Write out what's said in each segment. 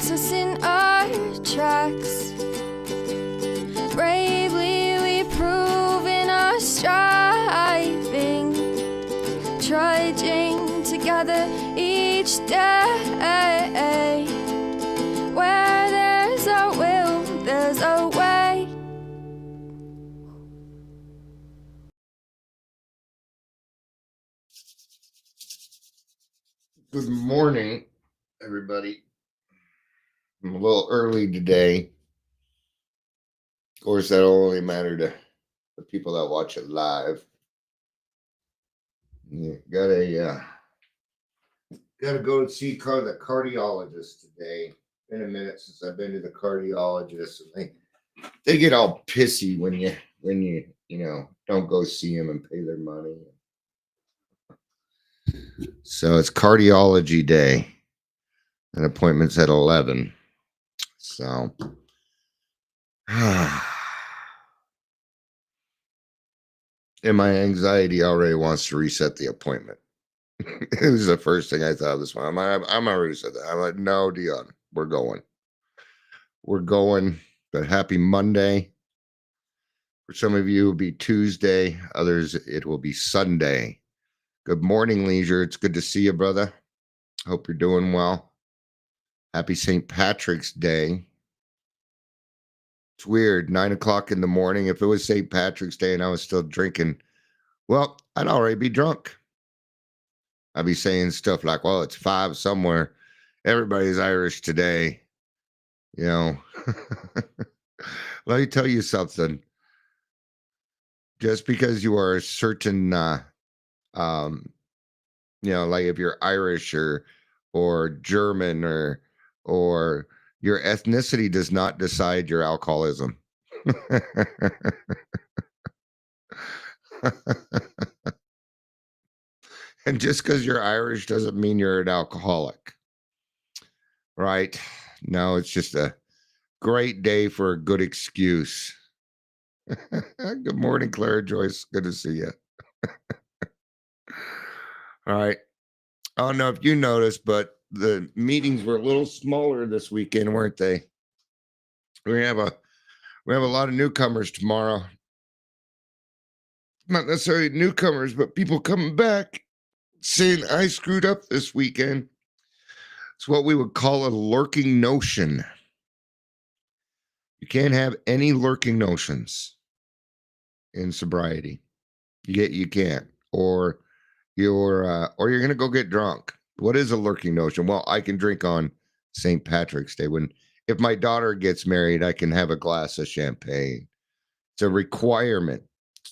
stops us in our tracks. Bravely we prove in our striving, trudging together each day. Where there's a will, there's a way. Good morning, everybody. I'm a little early today. Of course, that'll only matter to the people that watch it live. Yeah, gotta go see the cardiologist today. Been a minute since I've been to the cardiologist, and they get all pissy when you don't go see them and pay their money. So it's cardiology day. An appointment's at 11. So and my anxiety already wants to reset the appointment. It was the first thing I thought of this one. I'm already said that. I'm like, no, Dion, we're going. But happy Monday. For some of you, it'll be Tuesday. Others, it will be Sunday. Good morning, Leisure. It's good to see you, brother. Hope you're doing well. Happy St. Patrick's Day. It's weird, 9 o'clock in the morning. If it was St. Patrick's Day and I was still drinking, well, I'd already be drunk. I'd be saying stuff like, well, it's 5 somewhere. Everybody's Irish today. Let me tell you something. Just because you are a certain, like if you're Irish or German or your ethnicity does not decide your alcoholism. And just because you're Irish doesn't mean you're an alcoholic. Right? No, it's just a great day for a good excuse. Good morning, Clara Joyce. Good to see you. All right. I don't know if you noticed, but the meetings were a little smaller this weekend, weren't they? We have a lot of newcomers tomorrow. Not necessarily newcomers, but people coming back saying I screwed up this weekend. It's what we would call a lurking notion. You can't have any lurking notions in sobriety. You can't, or you're going to go get drunk. What is a lurking notion? Well, I can drink on St. Patrick's Day. If my daughter gets married, I can have a glass of champagne. It's a requirement.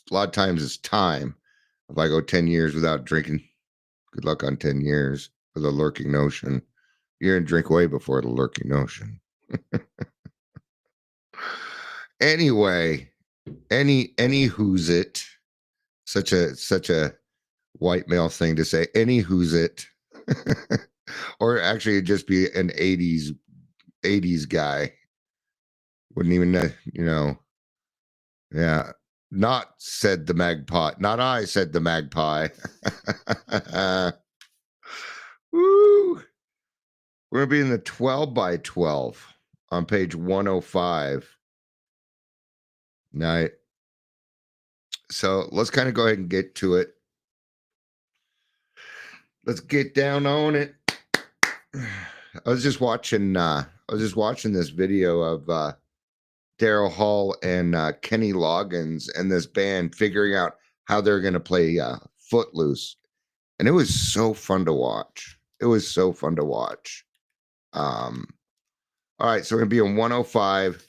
A lot of times it's time. If I go 10 years without drinking, good luck on 10 years with a lurking notion. You're going to drink way before the lurking notion. Anyway, any who's it, such a white male thing to say, any who's it, or actually it'd just be an 80s guy. Wouldn't even yeah. Not said the magpie. Not I said the magpie. Woo! We're going to be in the 12 by 12 on page 105. Now, so let's kind of go ahead and get to it. Let's get down on it. I was just watching this video of Daryl Hall and Kenny Loggins and this band figuring out how they're going to play Footloose. And it was so fun to watch. All right, so we're going to be in 105.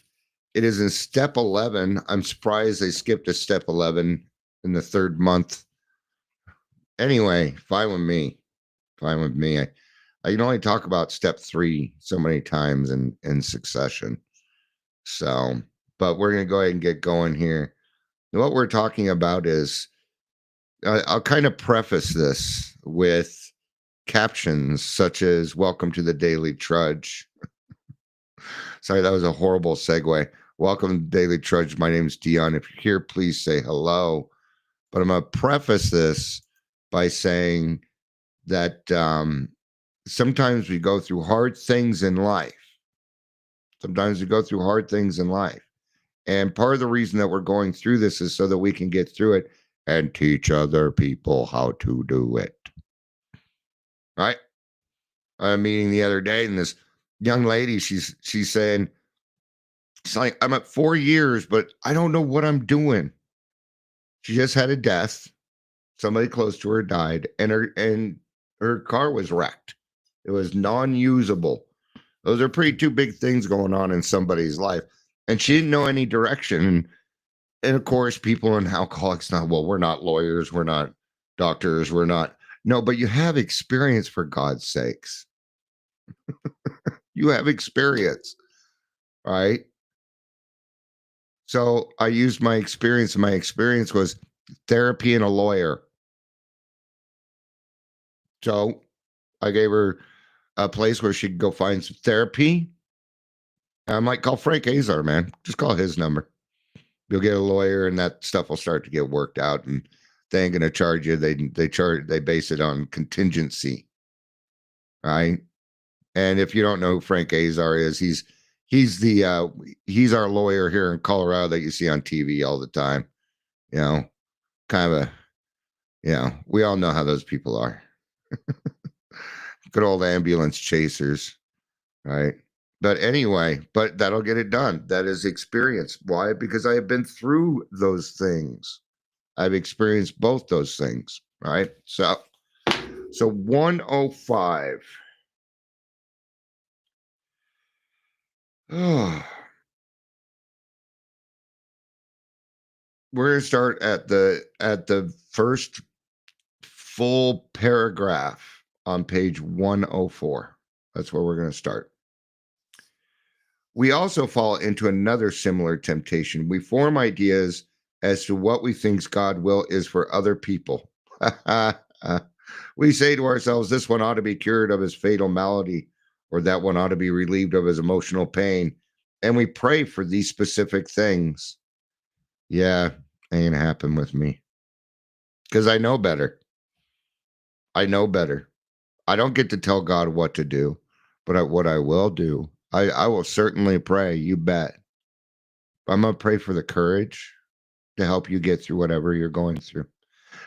It is in step 11. I'm surprised they skipped a step 11 in the third month. Anyway, fine with me. I can only talk about step 3 so many times in succession. So, but we're going to go ahead and get going here. And what we're talking about is, I'll kind of preface this with captions such as "Welcome to the Daily Trudge." Sorry, that was a horrible segue. Welcome to Daily Trudge. My name is Dion. If you're here, please say hello. But I'm going to preface this by saying that sometimes we go through hard things in life. Sometimes we go through hard things in life. And part of the reason that we're going through this is so that we can get through it and teach other people how to do it. Right? I had a meeting the other day, and this young lady, she's saying, it's like, I'm at 4 years, but I don't know what I'm doing. She just had a death. Somebody close to her died, and her car was wrecked. It was non-usable. Those are pretty two big things going on in somebody's life. And she didn't know any direction. And of course, people in Alcoholics Now, well, we're not lawyers, we're not doctors, we're not. No, but you have experience, for God's sakes. You have experience, right? So I used my experience, and my experience was therapy and a lawyer. So I gave her a place where she could go find some therapy. And I'm like, call Frank Azar, man. Just call his number. You'll get a lawyer, and that stuff will start to get worked out. And they ain't gonna charge you. They base it on contingency, right? And if you don't know who Frank Azar is, he's our lawyer here in Colorado that you see on TV all the time. You know, kind of we all know how those people are. Good old ambulance chasers, right? But anyway, but that'll get it done. That is experience. Why? Because I have been through those things. I've experienced both those things, right? So 105. Oh. We're going to start at the first full paragraph on page 104. That's where we're going to start. We also fall into another similar temptation. We form ideas as to what we think God's will is for other people. We say to ourselves, this one ought to be cured of his fatal malady, or that one ought to be relieved of his emotional pain. And we pray for these specific things. Yeah, ain't happen with me. Because I know better. I know better. I don't get to tell God what to do, but what I will do, I will certainly pray, you bet. I'm going to pray for the courage to help you get through whatever you're going through.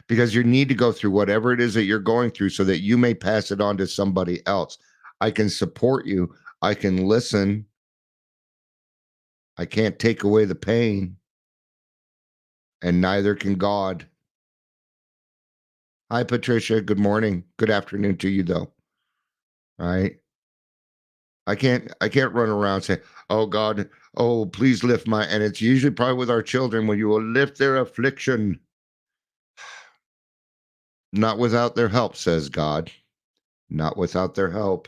Because you need to go through whatever it is that you're going through so that you may pass it on to somebody else. I can support you. I can listen. I can't take away the pain. And neither can God. Hi, Patricia. Good morning. Good afternoon to you, though. All right. I can't run around saying, oh, God, oh, please lift my, and it's usually probably with our children, when you will lift their affliction. Not without their help, says God. Not without their help.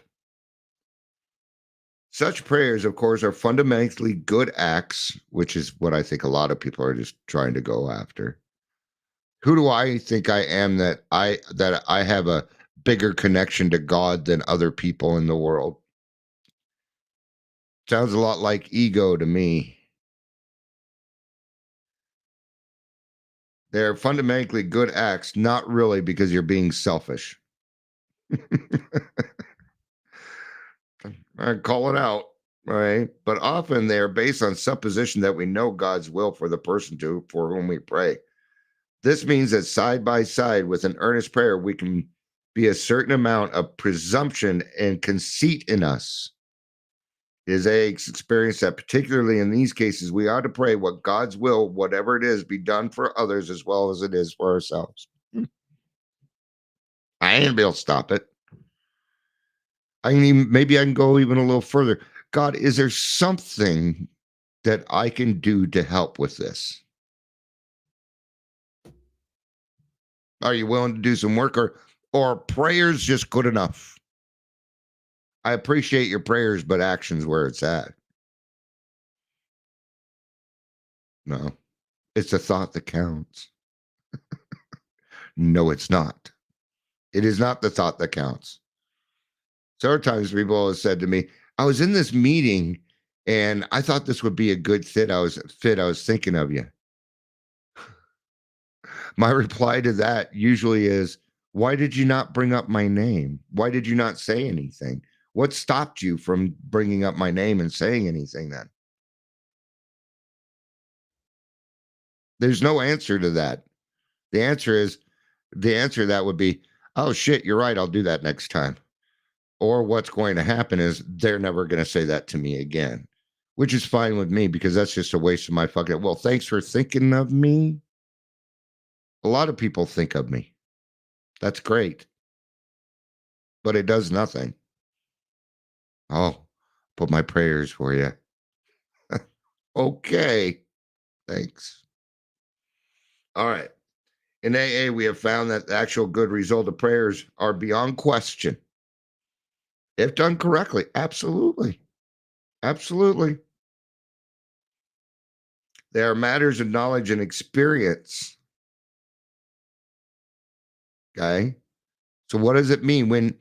Such prayers, of course, are fundamentally good acts, which is what I think a lot of people are just trying to go after. Who do I think I am that I have a bigger connection to God than other people in the world? Sounds a lot like ego to me. They're fundamentally good acts, not really because you're being selfish. I call it out, right? But often they are based on supposition that we know God's will for the person for whom we pray. This means that side by side with an earnest prayer, we can be a certain amount of presumption and conceit in us. It is a experience that particularly in these cases, we ought to pray what God's will, whatever it is, be done for others as well as it is for ourselves. I ain't gonna be able to stop it. Maybe I can go even a little further. God, is there something that I can do to help with this? Are you willing to do some work, or prayers just good enough? I appreciate your prayers, but action's where it's at. No, it's the thought that counts. No, it's not. It is not the thought that counts. Several times people have said to me, I was in this meeting and I thought this would be a good fit. I was thinking of you. My reply to that usually is, why did you not bring up my name? Why did you not say anything? What stopped you from bringing up my name and saying anything then? There's no answer to that. The answer to that would be, oh shit, you're right. I'll do that next time. Or what's going to happen is they're never going to say that to me again, which is fine with me because that's just a waste of my fucking. Well, thanks for thinking of me. A lot of people think of me. That's great. But it does nothing. Oh, put my prayers for you. Okay. Thanks. All right. In AA, we have found that the actual good result of prayers are beyond question. If done correctly, absolutely. Absolutely. They are matters of knowledge and experience. Okay. So what does it mean when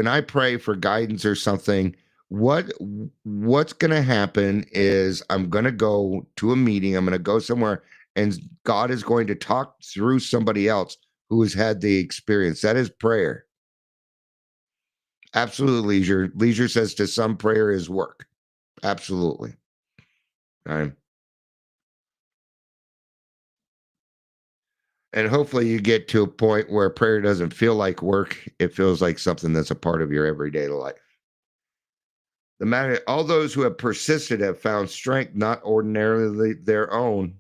I pray for guidance or something, what's going to happen is I'm going to go to a meeting, I'm going to go somewhere and God is going to talk through somebody else who has had the experience. That is prayer. Absolutely, Leisure. Leisure says to some prayer is work. Absolutely. All right. And hopefully you get to a point where prayer doesn't feel like work. It feels like something that's a part of your everyday life. All those who have persisted have found strength not ordinarily their own.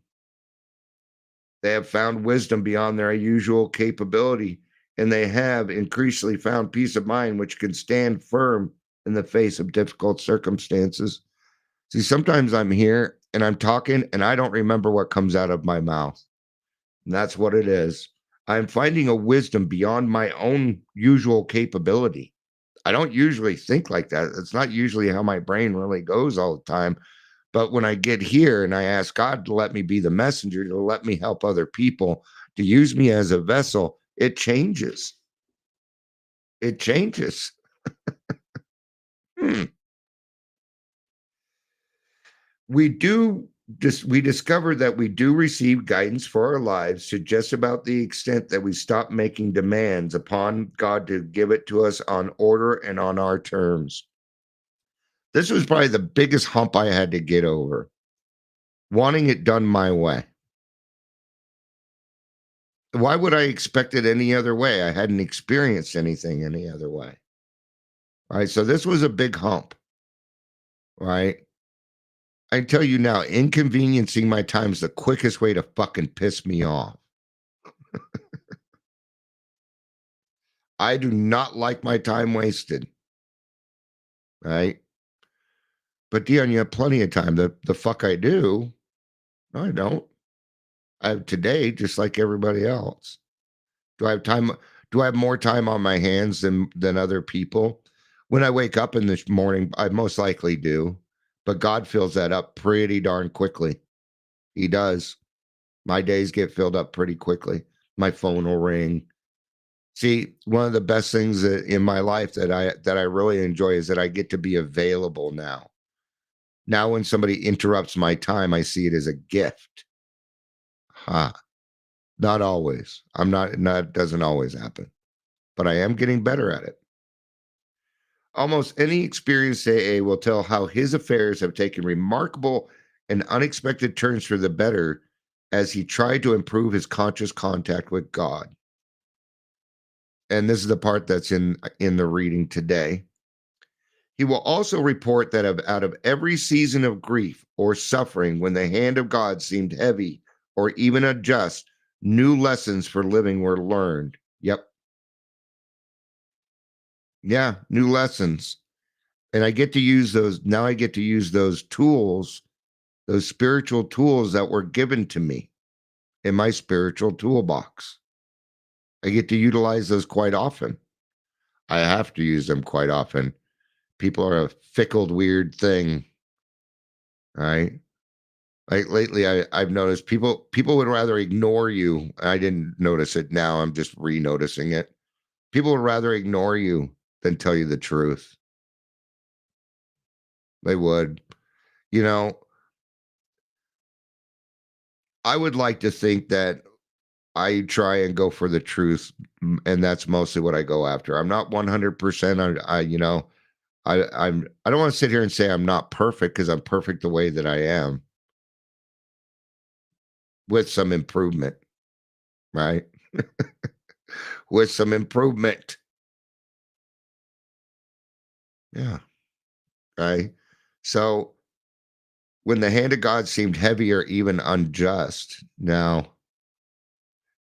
They have found wisdom beyond their usual capability, and they have increasingly found peace of mind which can stand firm in the face of difficult circumstances. See, sometimes I'm here and I'm talking and I don't remember what comes out of my mouth. And that's what it is. I'm finding a wisdom beyond my own usual capability. I don't usually think like that. It's not usually how my brain really goes all the time. But when I get here and I ask God to let me be the messenger, to let me help other people, to use me as a vessel, it changes. It changes. We discovered that we do receive guidance for our lives to just about the extent that we stop making demands upon God to give it to us on order and on our terms. This was probably the biggest hump I had to get over, wanting it done my way. Why would I expect it any other way? I hadn't experienced anything any other way. All right, so this was a big hump, right? I tell you now, inconveniencing my time is the quickest way to fucking piss me off. I do not like my time wasted. Right? But Dion, you have plenty of time. The fuck I do. No, I don't. I have today just like everybody else. Do I have time? Do I have more time on my hands than other people? When I wake up in the morning, I most likely do. But God fills that up pretty darn quickly. He does. My days get filled up pretty quickly. My phone will ring. See, one of the best things in my life that I really enjoy is that I get to be available now. Now, when somebody interrupts my time, I see it as a gift. Not always. It doesn't always happen, but I am getting better at it. Almost any experienced AA will tell how his affairs have taken remarkable and unexpected turns for the better as he tried to improve his conscious contact with God. And this is the part that's in the reading today. He will also report that out of every season of grief or suffering, when the hand of God seemed heavy or even unjust, new lessons for living were learned. Yep. Yeah, new lessons. And I get to use those. Now I get to use those tools, those spiritual tools that were given to me in my spiritual toolbox. I get to utilize those quite often. I have to use them quite often. People are a fickle, weird thing. Right? Like lately, I've noticed people would rather ignore you. I didn't notice it now. I'm just re-noticing it. People would rather ignore you than tell you the truth. They would. You know, I would like to think that I try and go for the truth, and that's mostly what I go after. I'm not 100%. I don't want to sit here and say I'm not perfect, because I'm perfect the way that I am, with some improvement, right? With some improvement. Yeah. Right. So when the hand of God seemed heavy or even unjust, now,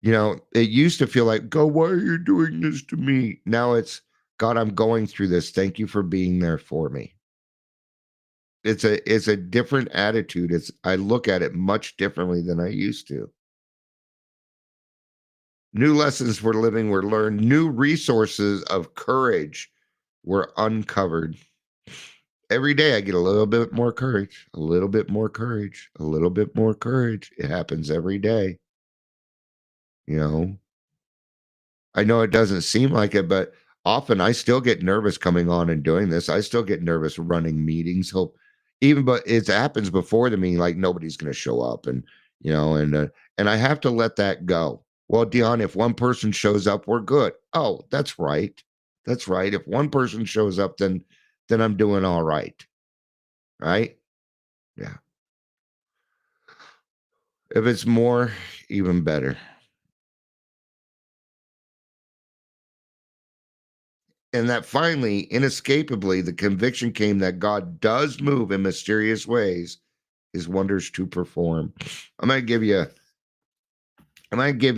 it used to feel like, God, why are you doing this to me? Now it's, God, I'm going through this. Thank you for being there for me. It's a different attitude. I look at it much differently than I used to. New lessons were living were learned. New resources of courage were uncovered. Every day I get a little bit more courage, a little bit more courage, a little bit more courage. It happens every day. You know, I know it doesn't seem like it, but often I still get nervous coming on and doing this. I still get nervous running meetings. But it happens before the meeting, like nobody's going to show up, and I have to let that go. Well, Dion, if one person shows up, we're good. Oh, that's right. That's right. If one person shows up, then I'm doing all right. Right? Yeah. If it's more, even better. And that finally, inescapably, the conviction came that God does move in mysterious ways, his wonders to perform. I'm going to give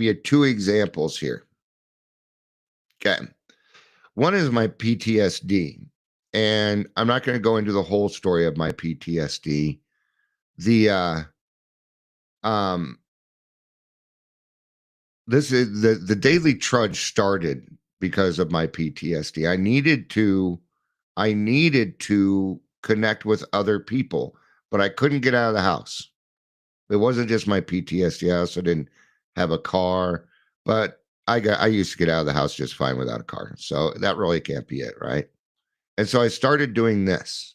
you two examples here. Okay. One is my PTSD. And I'm not going to go into the whole story of my PTSD. This is the daily trudge started because of my PTSD. I needed to connect with other people, but I couldn't get out of the house. It wasn't just my PTSD. I also didn't have a car, but I used to get out of the house just fine without a car. So that really can't be it, right? And so I started doing this.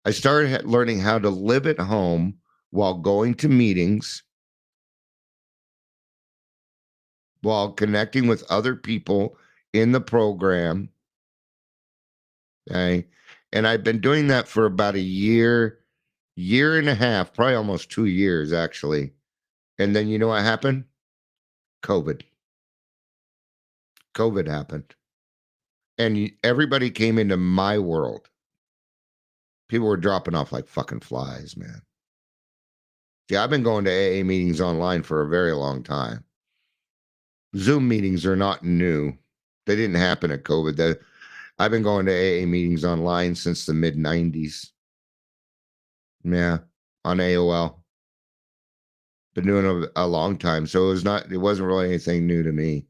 I started learning how to live at home while going to meetings, while connecting with other people in the program. Okay. And I've been doing that for about a year and a half, probably almost 2 years, actually. And then you know what happened? COVID. COVID happened. And everybody came into my world. People were dropping off like fucking flies, man. Yeah, I've been going to AA meetings online for a very long time. Zoom meetings are not new. They didn't happen at COVID. I've been going to AA meetings online since the mid 90s. Yeah, on AOL. Been doing it a long time. So it wasn't really anything new to me.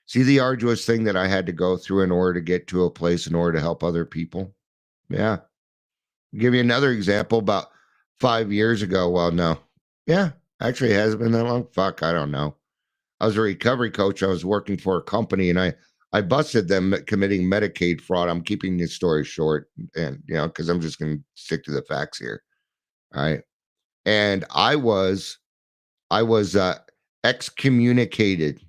See the arduous thing that I had to go through in order to get to a place in order to help other people? Yeah. I'll give you another example. About 5 years ago. Well, no. Yeah, actually, it hasn't been that long. Fuck, I don't know. I was a recovery coach. I was working for a company, and I busted them committing Medicaid fraud. I'm keeping this story short, and because I'm just going to stick to the facts here. All right. And I was excommunicated.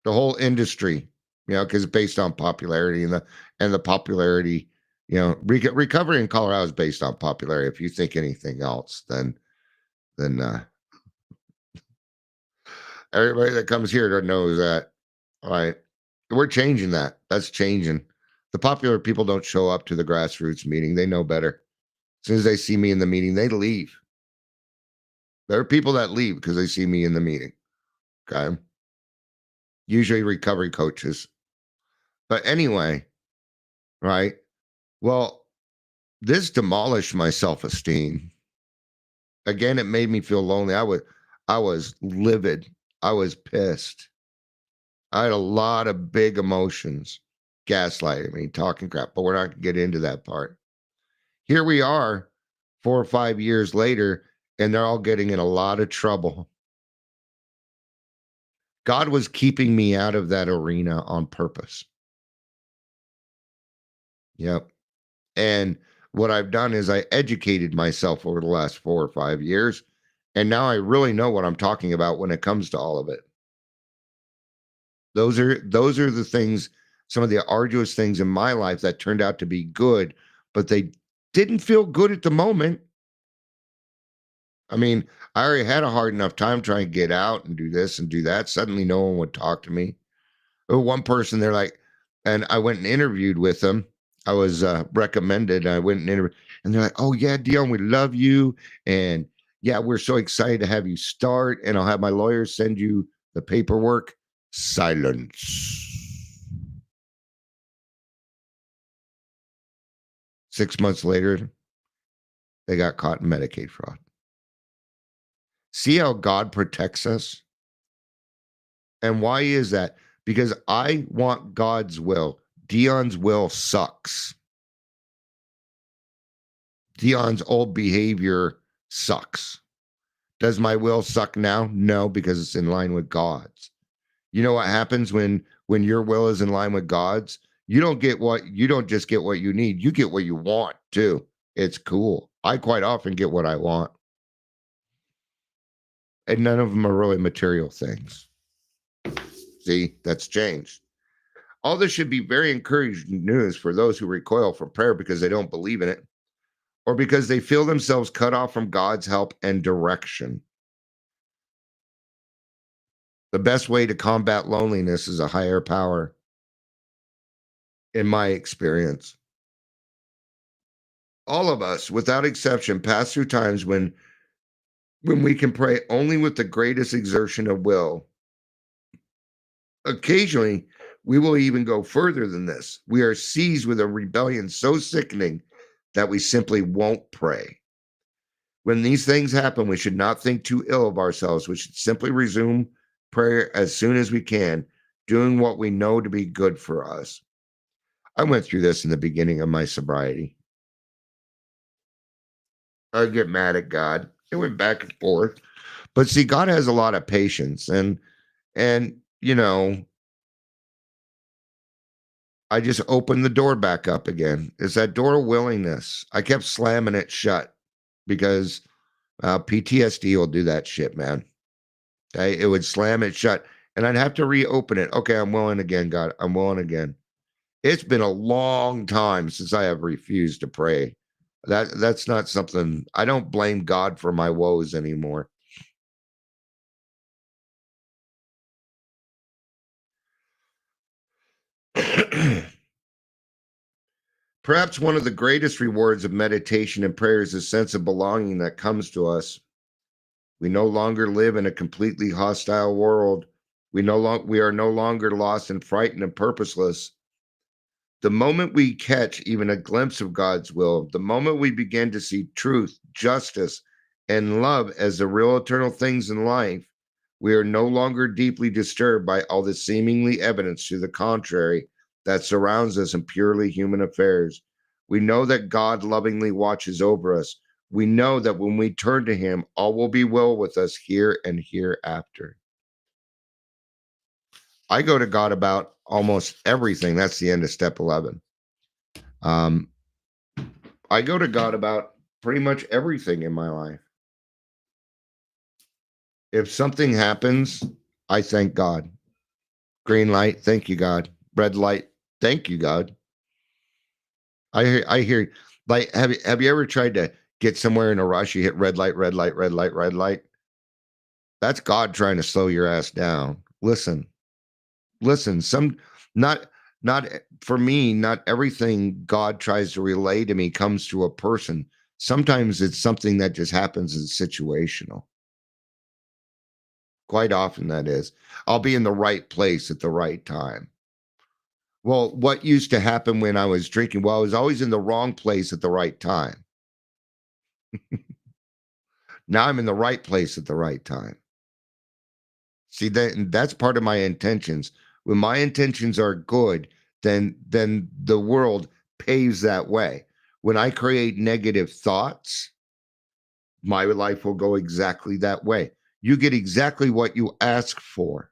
The whole industry, because it's based on popularity, and the popularity, recovery in Colorado is based on popularity. If you think anything else, then everybody that comes here knows that. All right. We're changing that. That's changing. The popular people don't show up to the grassroots meeting. They know better. As soon as they see me in the meeting, they leave. There are people that leave because they see me in the meeting. Okay. Usually recovery coaches. But anyway, right? Well, this demolished my self-esteem. Again, it made me feel lonely. I was livid. I was pissed. I had a lot of big emotions, gaslighting me, talking crap, but we're not going to get into that part. Here we are 4 or 5 years later, and they're all getting in a lot of trouble. God was keeping me out of that arena on purpose. Yep. And what I've done is I educated myself over the last 4 or 5 years, and now I really know what I'm talking about when it comes to all of it. Those are the things some of the arduous things in my life that turned out to be good, but they didn't feel good at the moment. I mean, I already had a hard enough time trying to get out and do this and do that. Suddenly, no one would talk to me. One person, they're like, and I went and interviewed with them. I was recommended. I went and interviewed, and they're like, "Oh yeah, Dion, we love you, and yeah, we're so excited to have you start. And I'll have my lawyers send you the paperwork." Silence. 6 months later, they got caught in Medicaid fraud. See how God protects us? And why is that? Because I want God's will. Dion's will sucks. Dion's old behavior sucks. Does my will suck now? No, because it's in line with God's. You know what happens when your will is in line with God's? You don't just get what you need. You get what you want too. It's cool. I quite often get what I want. And none of them are really material things. See, that's changed. All this should be very encouraging news for those who recoil from prayer because they don't believe in it, or because they feel themselves cut off from God's help and direction. The best way to combat loneliness is a higher power, in my experience. All of us, without exception, pass through times when we can pray only with the greatest exertion of will. Occasionally, we will even go further than this. We are seized with a rebellion so sickening that we simply won't pray. When these things happen, we should not think too ill of ourselves. We should simply resume prayer as soon as we can, doing what we know to be good for us. I went through this in the beginning of my sobriety. I'd get mad at God. It went back and forth. But see, God has a lot of patience. And you know, I just opened the door back up again. It's that door of willingness. I kept slamming it shut because PTSD will do that shit, man. Okay? It would slam it shut and I'd have to reopen it. Okay, I'm willing again, God. I'm willing again. It's been a long time since I have refused to pray. That's not something, I don't blame God for my woes anymore. Perhaps one of the greatest rewards of meditation and prayer is a sense of belonging that comes to us. We no longer live in a completely hostile world. We are no longer lost and frightened and purposeless. The moment we catch even a glimpse of God's will, the moment we begin to see truth, justice, and love as the real eternal things in life, we are no longer deeply disturbed by all the seemingly evidence to the contrary that surrounds us in purely human affairs. We know that God lovingly watches over us. We know that when we turn to him, all will be well with us here and hereafter. I go to God about almost everything. That's the end of step 11. I go to God about pretty much everything in my life. If something happens, I thank God. Green light, thank you, God. Red light, thank you, God. I hear like have you ever tried to get somewhere in a rush? You hit red light, red light, red light, red light. That's God trying to slow your ass down. Listen, not for me, not everything God tries to relay to me comes to a person. Sometimes it's something that just happens as situational. Quite often that is. I'll be in the right place at the right time. Well, what used to happen when I was drinking? Well, I was always in the wrong place at the right time. Now I'm in the right place at the right time. See, that's part of my intentions. When my intentions are good, then the world paves that way. When I create negative thoughts, my life will go exactly that way. You get exactly what you ask for.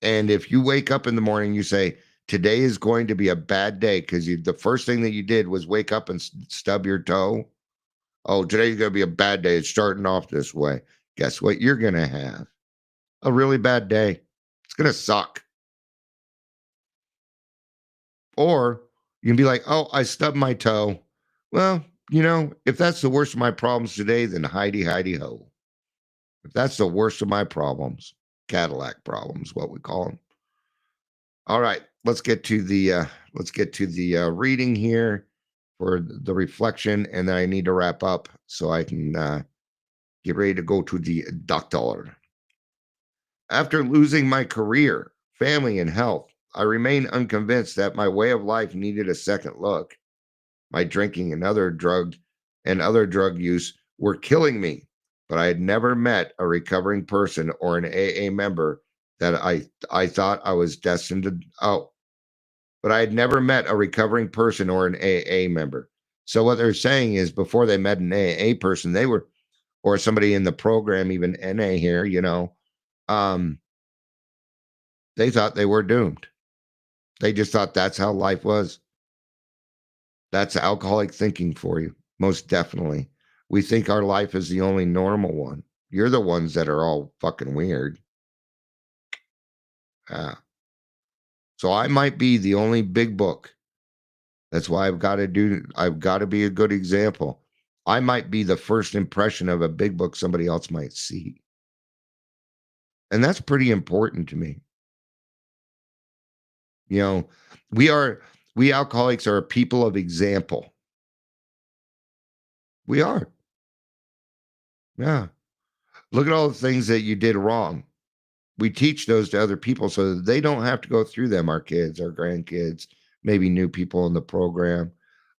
And if you wake up in the morning, you say, today is going to be a bad day because the first thing that you did was wake up and stub your toe. Oh, today's going to be a bad day. It's starting off this way. Guess what you're going to have? A really bad day. It's going to suck. Or you can be like, oh, I stubbed my toe. Well, if that's the worst of my problems today, then Heidi ho. If that's the worst of my problems, Cadillac problems, what we call them. All right, let's get to the reading here for the reflection, and then I need to wrap up so I can get ready to go to the doctor. After losing my career, family, and health, I remain unconvinced that my way of life needed a second look. My drinking and other drug use were killing me, but I had never met a recovering person or an AA member that I thought I was destined to. But I had never met a recovering person or an AA member. So what they're saying is, before they met an AA person, they were, or somebody in the program, even NA here, they thought they were doomed. They just thought that's how life was. That's alcoholic thinking for you, most definitely. We think our life is the only normal one. You're the ones that are all fucking weird. So I might be the only big book. That's why I've got to be a good example. I might be the first impression of a big book somebody else might see. And that's pretty important to me. We alcoholics are a people of example. We are. Yeah. Look at all the things that you did wrong. We teach those to other people so that they don't have to go through them, our kids, our grandkids, maybe new people in the program.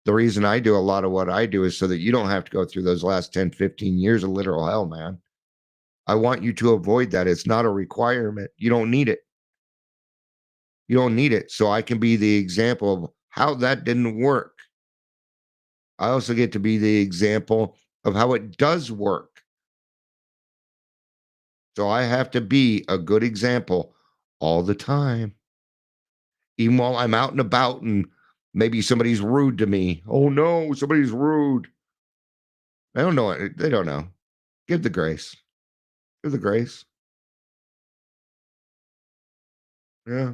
The reason I do a lot of what I do is so that you don't have to go through those last 10, 15 years of literal hell, man. I want you to avoid that. It's not a requirement. You don't need it. You don't need it. So I can be the example of how that didn't work. I also get to be the example of how it does work. So I have to be a good example all the time. Even while I'm out and about and maybe somebody's rude to me. Oh no, somebody's rude. I don't know. They don't know. Give the grace. Give the grace. Yeah.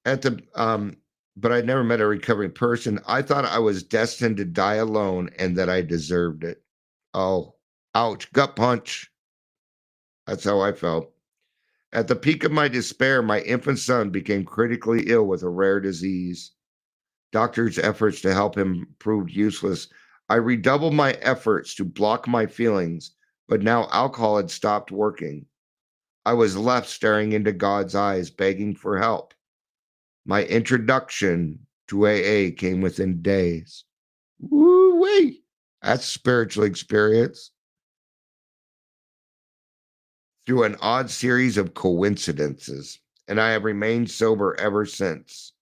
But I'd never met a recovering person. I thought I was destined to die alone and that I deserved it. Oh, ouch. Gut punch. That's how I felt. At the peak of my despair, my infant son became critically ill with a rare disease. Doctors' efforts to help him proved useless. I redoubled my efforts to block my feelings, but now alcohol had stopped working. I was left staring into God's eyes, begging for help. My introduction to AA came within days. Woo-wee! That's a spiritual experience. Through an odd series of coincidences, and I have remained sober ever since.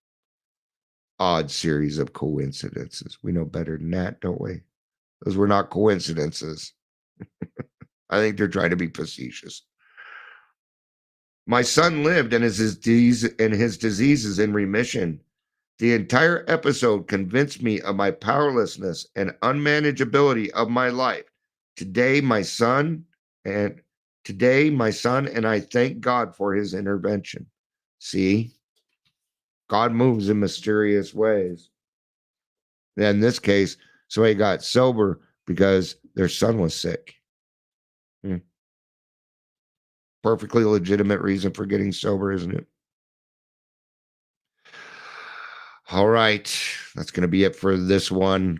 Odd series of coincidences. We know better than that, don't we? Those were not coincidences. I think they're trying to be facetious. My son lived and his disease is in remission. The entire episode convinced me of my powerlessness and unmanageability of my life. Today, my son and I thank God for his intervention. See? God moves in mysterious ways. In this case, somebody got sober because their son was sick. Perfectly legitimate reason for getting sober, isn't it? All right. That's going to be it for this one.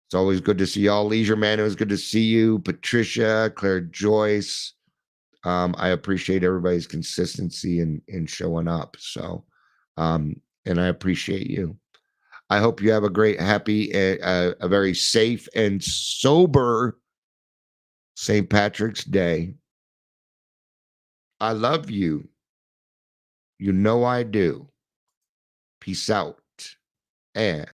It's always good to see y'all. Leisure Man, it was good to see you. Patricia, Claire Joyce. I appreciate everybody's consistency in showing up. So, and I appreciate you. I hope you have a great, happy, a very safe and sober St. Patrick's Day. I love you. You know I do. Peace out. And